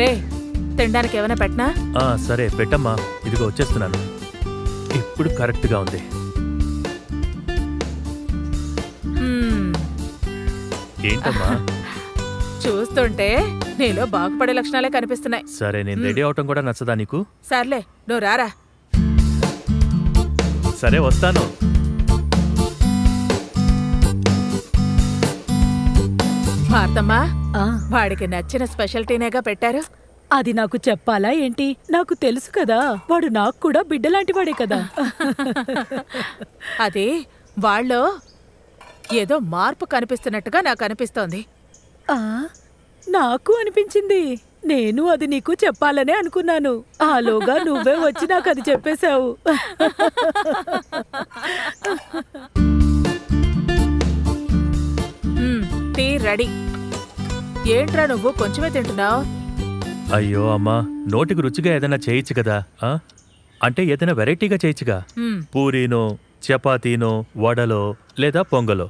రే తినడానికి ఏమైనా పెట్టనా? సరే పెట్టమ్మా, ఇదిగో వచ్చేస్తున్నాను. ఇప్పుడు కరెక్ట్గా ఉంది. ఏంటమ్మా? చూస్తుంటే నీలో బాగుపడే లక్షణాలే కనిపిస్తున్నాయి. సరే, నేను రెడీ అవటం కూడా నచ్చదా నీకు? సర్లే, నువ్వు రారా. సరే వస్తాను. భారతమ్మా, వాడికి నచ్చిన స్పెషల్టీనేగా పెట్టారు. అది నాకు చెప్పాలా ఏంటి? నాకు తెలుసు కదా, వాడు నాకు కూడా బిడ్డలాంటి వాడే కదా. అది వాళ్ళు ఏదో మార్పు కనిపిస్తున్నట్టుగా నాకు అనిపిస్తోంది. నాకు అనిపించింది. నేను అది నీకు చెప్పాలనే అనుకున్నాను. ఆలోగా నువ్వే వచ్చి నాకు అది చెప్పేశావు. Tea ready. ఏంట్రా నువ్వు కొంచెమే తింటున్నావు? అయ్యో అమ్మా, నోటికి రుచిగా ఏదైనా చేయొచ్చు కదా. అంటే ఏదైనా వెరైటీగా చేయొచ్చుగా. పూరీనో, చపాతీనో, వడలో లేదా పొంగలో.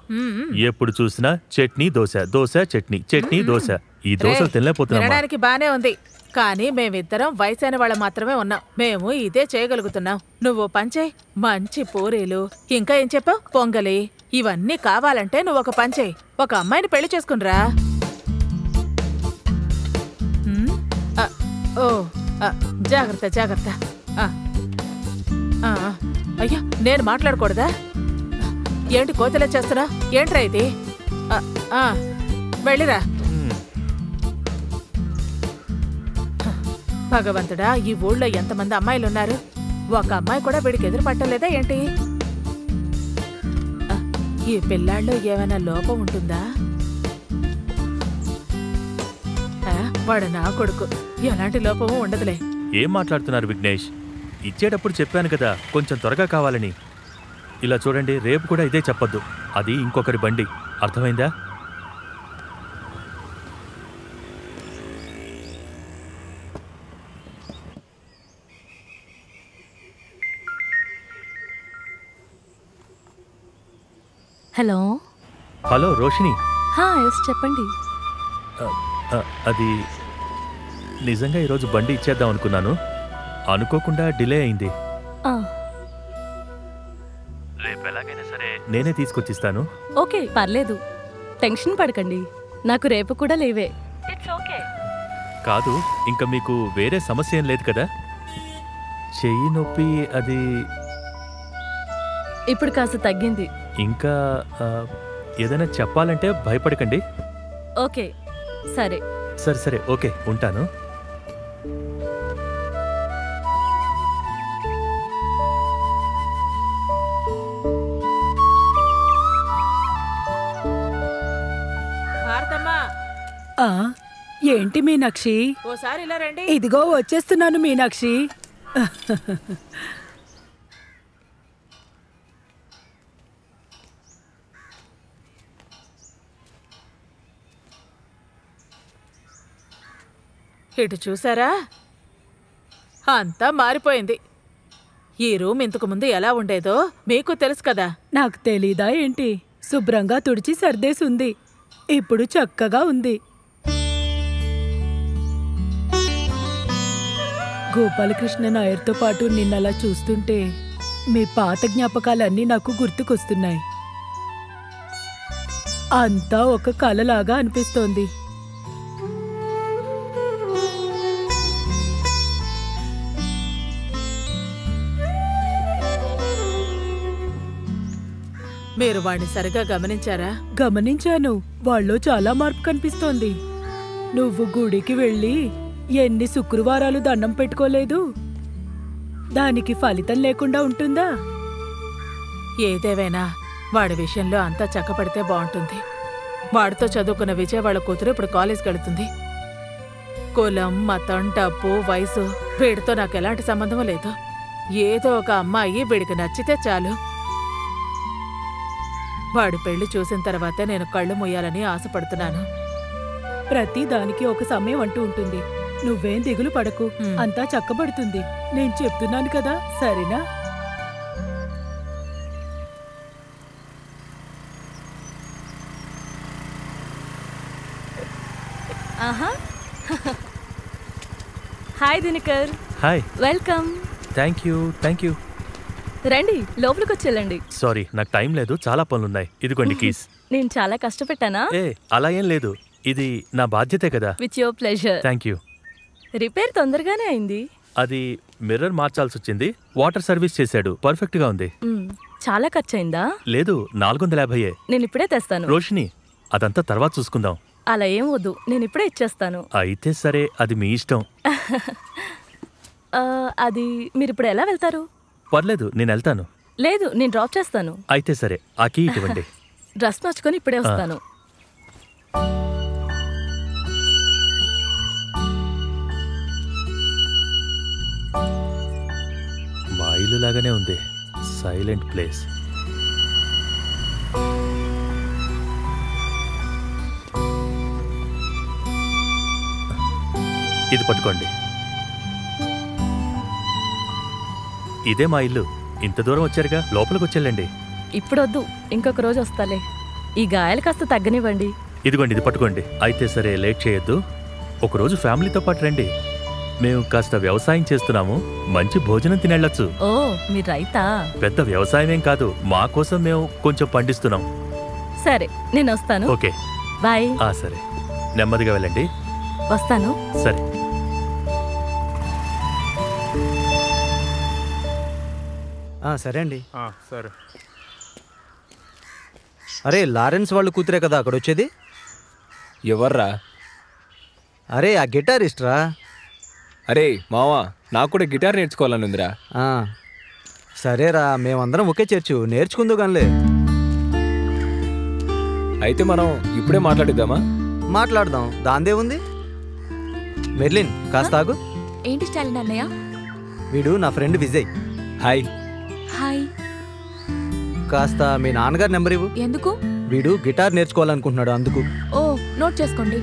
ఎప్పుడు చూసినా చట్నీ దోశ, దోశ చట్నీ, చట్నీ దోశ. ఈ దోశలు తినలేకపోతున్నా. తినడానికి బానే ఉంది, కానీ మేమిద్దరం వయసైన వాళ్ళ మాత్రమే ఉన్నాం. మేము ఇదే చేయగలుగుతున్నాం. నువ్వు పంచే మంచి పూరీలు, ఇంకా ఏం చెప్పావు, పొంగలి, ఇవన్నీ కావాలంటే నువ్వు ఒక పంచే, ఒక అమ్మాయిని పెళ్లి చేసుకునిరా. ఓ జాగ్రత్త జాగ్రత్త. అయ్యా, నేను మాట్లాడకూడదా? ఏంటి కోతలే చేస్తున్నా? ఏంట్రా ఇది? వెళ్ళిరా. భగవంతుడా, ఈ ఊళ్ళో ఎంతమంది అమ్మాయిలున్నారు, ఒక అమ్మాయి కూడా వీడికి ఎదురు పట్టలేదా ఏంటి? ఈ పిల్లాళ్ళు ఏమైనా లోపం ఉంటుందా? వాడు నా కొడుకు, ఎలాంటి లోపము ఉండదులే. ఏం మాట్లాడుతున్నారు విఘ్నేష్? ఇచ్చేటప్పుడు చెప్పాను కదా కొంచెం త్వరగా కావాలని. ఇలా చూడండి, రేపు కూడా ఇదే చెప్పొద్దు. అది ఇంకొకరి బండి, అర్థమైందా? Hello hello Roshini. చెప్పండి. అది నిజంగా ఈరోజు బండి ఇచ్చేద్దాం అనుకున్నాను, అనుకోకుండా డిలే అయింది. రేపు ఎలాగైనా సరే నేనే తీసుకొచ్చిస్తాను. ఓకే, పర్లేదు, టెన్షన్ పడకండి. నాకు రేపు కూడా లేవే. కాదు, ఇంకా మీకు వేరే సమస్య ఏం లేదు కదా? చెయ్యి నొప్పి అది ఇప్పుడు కాస్త తగ్గింది. ఇంకా ఏదైనా చెప్పాలంటే భయపడకండి. ఓకే, సరే సరే సరే, ఓకే, ఉంటాను. ఏంటి మీనాక్షి? ఓసారి ఇలా రండి. ఇదిగో వచ్చేస్తున్నాను మీనాక్షి. ఇటు చూసారా, అంతా మారిపోయింది. ఈ రూమ్ ఇంతకు ముందు ఎలా ఉండేదో మీకు తెలుసు కదా. నాకు తెలీదా ఏంటి? శుభ్రంగా తుడిచి సర్దేసుంది, ఇప్పుడు చక్కగా ఉంది. గోపాలకృష్ణ నాయర్తో పాటు నిన్నలా చూస్తుంటే మీ పాత జ్ఞాపకాలన్నీ నాకు గుర్తుకొస్తున్నాయి. అంతా ఒక కలలాగా అనిపిస్తోంది. మీరు వాణ్ణి సరిగా గమనించారా? గమనించాను, వాళ్ళలో చాలా మార్పు కనిపిస్తోంది. నువ్వు గుడికి వెళ్ళి ఎన్ని శుక్రవారాలు దండం పెట్టుకోలేదు, దానికి ఫలితం లేకుండా ఉంటుందా? ఏదేవైనా వాడి విషయంలో అంతా చక్కపడితే బాగుంటుంది. వాడితో చదువుకున్న విజయ వాళ్ళ కూతురు ఇప్పుడు కాలేజ్కి వెళుతుంది. కులం, మతం, డబ్బు, వయసు వీడితో నాకు ఎలాంటి సంబంధం లేదు. ఏదో ఒక అమ్మాయి వీడికి నచ్చితే చాలు. వాడి పెళ్లి చూసిన తర్వాతే నేను కళ్ళు మూయాలని ఆశపడుతున్నాను. ప్రతి దానికి ఒక సమయం అంటూ ఉంటుంది. నువ్వేం దిగులు పడకు, అంతా చక్కబడుతుంది. నేను చెప్తున్నాను కదా, సరేనా? Hi Dinakar. Hi. Welcome. Thank you. రండి, లోపలికి వచ్చేళ్ళండి. సారీ, నాకు టైం లేదు, చాలా పనులున్నాయి. ఇదిగోండి కీస్. నేను చాలా కష్టపెట్టానా? అలా ఏం లేదు, ఇది నా బాధ్యతే కదా. With your pleasure. Thank you. Repair తొందరగానే అయింది. అది మిర్రర్ మార్చాల్సి వచ్చింది. వాటర్ సర్వీస్ చేశాడు, పర్ఫెక్ట్ గా ఉంది. చాలా ఖర్చయిందా? లేదు, 450. నేను ఇప్పుడే తెస్తాను. రోషిని, అదంతా తర్వాత చూసుకుందాం. అలా ఏం వద్దు, నేను ఇప్పుడే ఇచ్చేస్తాను. అయితే సరే, అది మీ ఇష్టం. అది మీరు ఇప్పుడు ఎలా వెళ్తారు? పర్లేదు, నేను వెళ్తాను. లేదు, నేను డ్రాప్ చేస్తాను. అయితే సరే, ఆ కీ ఇవ్వండి. డ్రెస్ మార్చుకొని ఇప్పుడే వస్తాను. మా ఇల్లు లాగానే ఉంది, సైలెంట్ ప్లేస్. ఇది పట్టుకోండి. ఇదే మా ఇల్లు. ఇంత దూరం వచ్చారుగా, లోపలికి వచ్చేళ్ళండి. ఇప్పుడు వద్దు, ఇంకొక రోజు వస్తాలే. ఈ గాయాలు కాస్త తగ్గనివ్వండి. ఇదిగోండి, ఇది పట్టుకోండి. అయితే సరే, లేట్ చేయొద్దు. ఒకరోజు ఫ్యామిలీతో పాటు రండి. మేము కాస్త వ్యవసాయం చేస్తున్నాము, మంచి భోజనం తినేళ్ళొచ్చు. ఓ, మీరు రైతా? పెద్ద వ్యవసాయం ఏం కాదు, మా కోసం మేము కొంచెం పండిస్తున్నాం. సరే, నేను వస్తాను. Okay, bye. సరే, నెమ్మదిగా వెళ్ళండి. వస్తాను. సరే. సరే అండి. సరే. అరే, లారెన్స్ వాళ్ళు కూతురే కదా అక్కడ వచ్చేది? ఎవర్రా? అరే, ఆ గిటారిస్ట్ రా. అరే మావా, నాకు కూడా గిటార్ నేర్చుకోవాలని ఉందిరా. సరేరా, మేమందరం ఒకే చేర్చు, నేర్చుకుందు గానిలే. అయితే మనం ఇప్పుడే మాట్లాడిద్దామా? మాట్లాడదాం, దాందే ఉంది. మెర్లిన్, కాస్త ఆగు. ఏంటి స్టాలిన్ అన్నయ్య? వీడు నా ఫ్రెండ్ విజయ్. హాయ్. హాయ్. కాస్త మీ నాన్నగారి నెంబర్ ఇవ్వు. ఎందుకు? వీడు గిటార్ నేర్చుకోవాలనుకుంటున్నాడు, అందుకు. ఓ, నోట్ చేసుకోండి.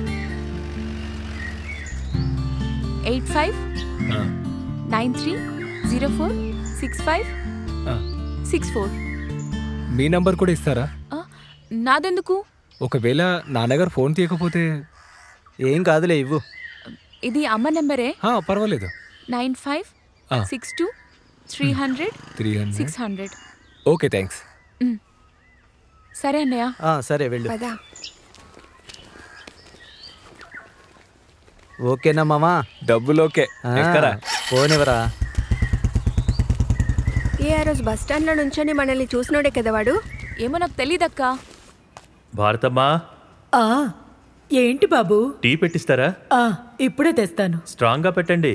8593046564. మీ నంబర్ కూడా ఇస్తారా? నాదెందుకు? ఒకవేళ నాన్నగారు ఫోన్ తీయకపోతే? ఏం కాదులే, ఇవ్వు. ఇది అమ్మ నెంబరే. పర్వాలేదు. 9562300600. Okay, thanks. సరే అన్నయ్య. సరే, వెళ్ళు. ఓకేనా మామా? డబ్బులు ఓకే. పోనివరా. ఆ రోజు బస్ స్టాండ్ లో నుంచొని మనల్ని చూసినోడే కదా వాడు. ఏమో నాకు తెలీదక్క. భారతమ్మా. ఏంటి బాబు? టీ పెట్టిస్తారా? ఇప్పుడే తెస్తాను. స్ట్రాంగ్ గా పెట్టండి.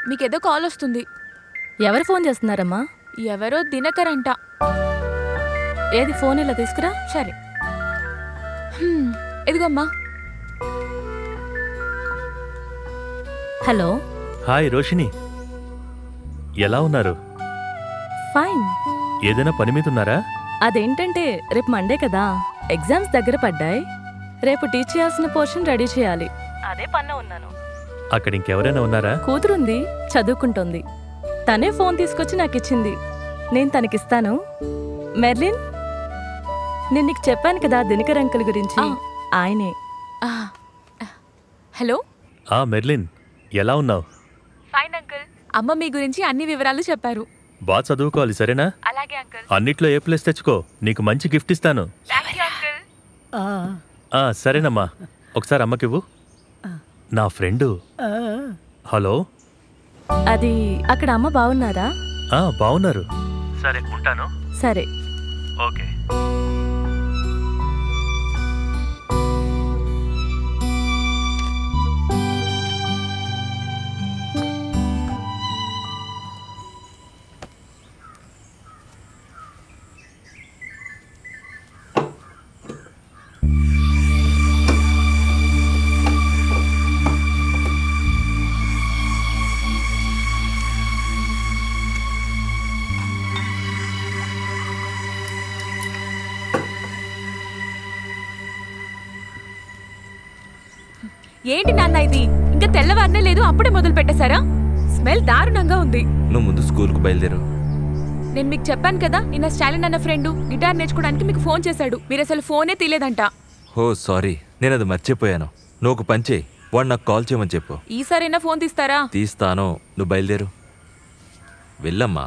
మీకేదో కాల్ వస్తుంది. ఎవరు ఫోన్ చేస్తున్నారమ్మా? ఎవరో దినకర్ అంట. ఏది ఫోన్ ఇలా తీసుకురా. సరే. ఇదిగోమ్మా. హలో. హాయ్ రోషిని, ఎలా ఉన్నారు? ఫైన్. ఏదైనా పని మీద ఉన్నారా? అదేంటంటే రేపు మండే కదా, ఎగ్జామ్స్ దగ్గర పడ్డాయి. రేపు టీచ్ చేయాల్సిన పోర్షన్ రెడీ చేయాలి, అదే పనిలో ఉన్నాను. అక్కడ ఇంకెవరైనా ఉన్నారా? కూతురుంది, చదువుకుంటోంది. తనే ఫోన్ తీసుకొచ్చి నాకు ఇచ్చింది, నేను తనకిస్తాను. మెర్లిన్, నేను నీకు చెప్పాను కదా దినకర్ అంకుల్ గురించి, ఆయనే. హలో. మెర్లిన్, ఎలా ఉన్నావు? Fine uncle. అమ్మ మీ గురించి అన్ని వివరాలు చెప్పారు. బాగా చదువుకోవాలి, సరేనా? అలాగే అంకుల్. అన్నిట్లో ఏ ప్లేస్ తెచ్చుకో, నీకు మంచి గిఫ్ట్ ఇస్తాను. సరేనమ్మా, ఒకసారి అమ్మకివ్వు. నా ఫ్రెండు. హలో. అది అక్కడ అమ్మ బాగున్నారా? బాగున్నారు. సరే, ఉంటాను. సరే. ఓకే. ఏంటి నాన్న ఇది? ఇంకా తెల్లవారనే లేదు, అప్పుడే మొదలు పెట్టేశారా? స్మెల్ దారుణంగా ఉంది. నువ్వు ముందు స్కూల్కు బయలుదేరు, నేను మీకు చెప్పాను కదా నిన్న స్టాలిన్ అన్న ఫ్రెండ్ గిటార్ నేర్చుకోవడానికి మీకు ఫోన్ చేశాడు. మీరు అసలు ఫోనే తీలేదంట. ఓ సారీ, నేను అది మర్చిపోయాను. నువ్వు ఒక పని చేయి, వాడు నాకు కాల్ చేయమని చెప్పు. ఈసారైనా ఫోన్ తీస్తారా? తీస్తాను, నువ్వు బయలుదేరు. వెళ్ళమ్మా.